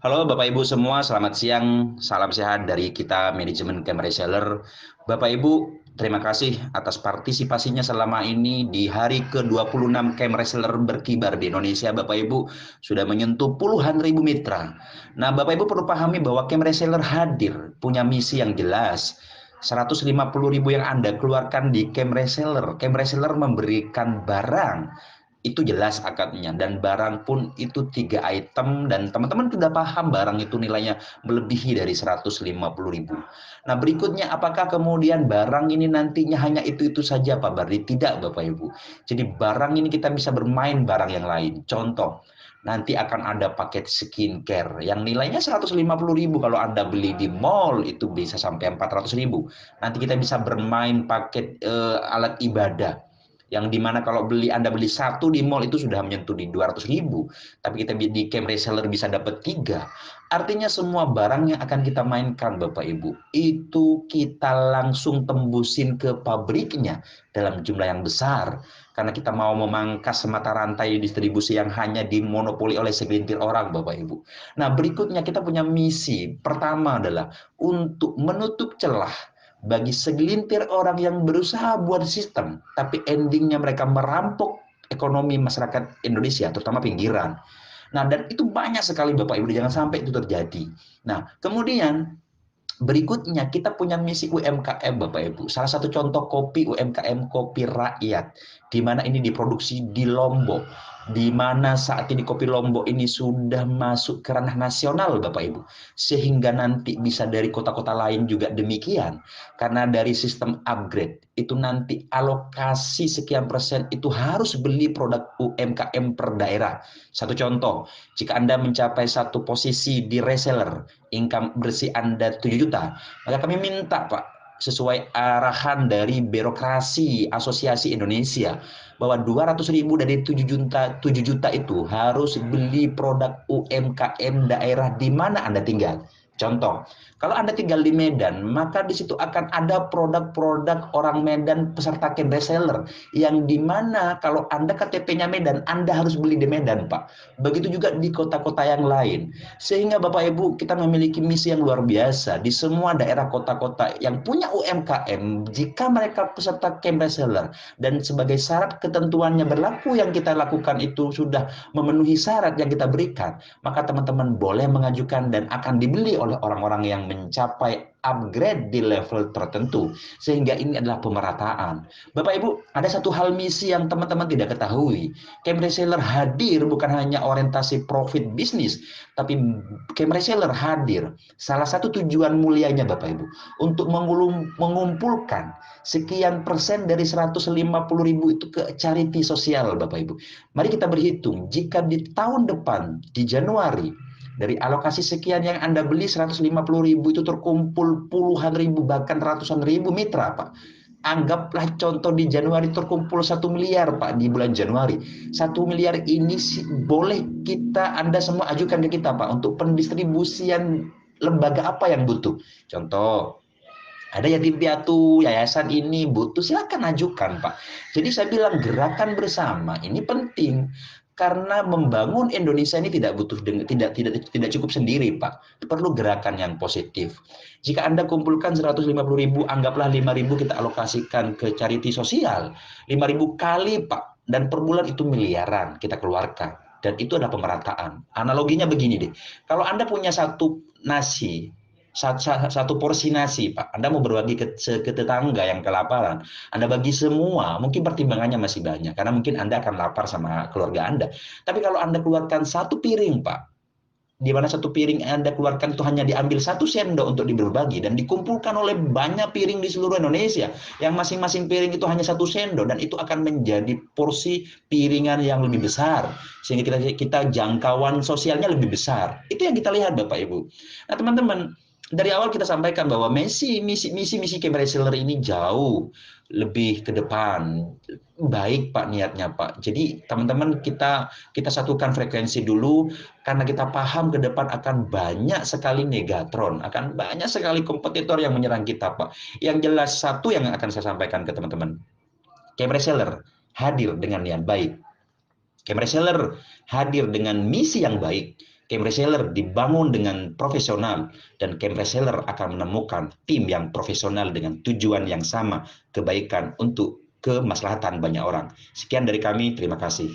Halo Bapak Ibu semua, selamat siang. Salam sehat dari kita manajemen Camp Reseller. Bapak Ibu, terima kasih atas partisipasinya selama ini di hari ke-26 Camp Reseller berkibar di Indonesia. Bapak Ibu sudah menyentuh puluhan ribu mitra. Nah, Bapak Ibu perlu pahami bahwa Camp Reseller hadir, punya misi yang jelas. 150 ribu yang Anda keluarkan di Camp Reseller. Camp Reseller memberikan barang itu jelas akadnya, dan barang pun itu 3 item, dan teman-teman sudah paham barang itu nilainya melebihi dari 150 ribu. Nah, berikutnya, apakah kemudian barang ini nantinya hanya itu-itu saja Pak Bardi? Tidak Bapak Ibu. Jadi barang ini kita bisa bermain barang yang lain. Contoh, nanti akan ada paket skincare yang nilainya 150 ribu. Kalau Anda beli di mall itu bisa sampai 400 ribu. Nanti kita bisa bermain paket alat ibadah yang dimana kalau Anda beli satu di mall itu sudah menyentuh di 200 ribu, tapi kita di Camp Reseller bisa dapat tiga. Artinya semua barang yang akan kita mainkan Bapak Ibu itu kita langsung tembusin ke pabriknya dalam jumlah yang besar, karena kita mau memangkas mata rantai distribusi yang hanya dimonopoli oleh segelintir orang Bapak Ibu. Nah, berikutnya kita punya misi pertama adalah untuk menutup celah bagi segelintir orang yang berusaha buat sistem, tapi endingnya mereka merampok ekonomi masyarakat Indonesia, terutama pinggiran. Nah, dan itu banyak sekali Bapak Ibu, jangan sampai itu terjadi. Nah, kemudian berikutnya kita punya misi UMKM Bapak Ibu. Salah satu contoh kopi UMKM, kopi rakyat, di mana ini diproduksi di Lombok, di mana saat ini kopi Lombok ini sudah masuk ke ranah nasional Bapak Ibu, sehingga nanti bisa dari kota-kota lain juga demikian, karena dari sistem upgrade itu nanti alokasi sekian persen itu harus beli produk UMKM per daerah. Satu contoh, jika Anda mencapai satu posisi di reseller, income bersih Anda 7 juta, maka kami minta Pak, sesuai arahan dari birokrasi Asosiasi Indonesia, bahwa 200 ribu dari 7 juta itu harus beli produk UMKM daerah di mana Anda tinggal. Contoh, kalau Anda tinggal di Medan, maka di situ akan ada produk-produk orang Medan peserta camp reseller, yang di mana kalau Anda KTP-nya Medan, Anda harus beli di Medan, Pak. Begitu juga di kota-kota yang lain. Sehingga Bapak Ibu, kita memiliki misi yang luar biasa di semua daerah kota-kota yang punya UMKM. Jika mereka peserta camp reseller dan sebagai syarat ketentuannya berlaku, yang kita lakukan itu sudah memenuhi syarat yang kita berikan, maka teman-teman boleh mengajukan dan akan dibeli oleh orang-orang yang mencapai upgrade di level tertentu. Sehingga ini adalah pemerataan. Bapak Ibu, ada satu hal misi yang teman-teman tidak ketahui. Camp reseller hadir bukan hanya orientasi profit bisnis, tapi camp reseller hadir. Salah satu tujuan mulianya Bapak Ibu untuk mengumpulkan sekian persen dari 150 ribu itu ke charity sosial Bapak Ibu. Mari kita berhitung, jika di tahun depan, di Januari, dari alokasi sekian yang Anda beli 150 ribu itu terkumpul puluhan ribu, bahkan ratusan ribu mitra Pak. Anggaplah contoh di Januari terkumpul 1 miliar Pak di bulan Januari. 1 miliar ini boleh Anda semua ajukan ke kita Pak untuk pendistribusian lembaga apa yang butuh. Contoh, ada yatim piatu, yayasan ini butuh, silakan ajukan Pak. Jadi saya bilang gerakan bersama ini penting, karena membangun Indonesia ini tidak butuh tidak cukup sendiri Pak. Perlu gerakan yang positif. Jika Anda kumpulkan 150 ribu, anggaplah 5 ribu kita alokasikan ke charity sosial. 5 ribu kali Pak, dan per bulan itu miliaran kita keluarkan. Dan itu adalah pemerataan. Analoginya begini deh, kalau Anda punya satu nasi, satu porsi nasi, Pak. Anda mau berbagi ke tetangga yang kelaparan, Anda bagi semua, mungkin pertimbangannya masih banyak, karena mungkin Anda akan lapar sama keluarga Anda. Tapi kalau Anda keluarkan satu piring, Pak, di mana satu piring yang Anda keluarkan itu hanya diambil satu sendok untuk berbagi, dan dikumpulkan oleh banyak piring di seluruh Indonesia, yang masing-masing piring itu hanya satu sendok, dan itu akan menjadi porsi piringan yang lebih besar, sehingga kita jangkauan sosialnya lebih besar. Itu yang kita lihat Bapak Ibu. Nah teman-teman, dari awal kita sampaikan bahwa misi Camp Reseller ini jauh lebih ke depan. Baik Pak niatnya Pak. Jadi teman-teman, kita satukan frekuensi dulu, karena kita paham ke depan akan banyak sekali negatron, akan banyak sekali kompetitor yang menyerang kita Pak. Yang jelas satu yang akan saya sampaikan ke teman-teman, Camp Reseller hadir dengan niat baik. Camp Reseller hadir dengan misi yang baik. Camp reseller dibangun dengan profesional dan camp reseller akan menemukan tim yang profesional dengan tujuan yang sama, kebaikan untuk kemaslahatan banyak orang. Sekian dari kami, terima kasih.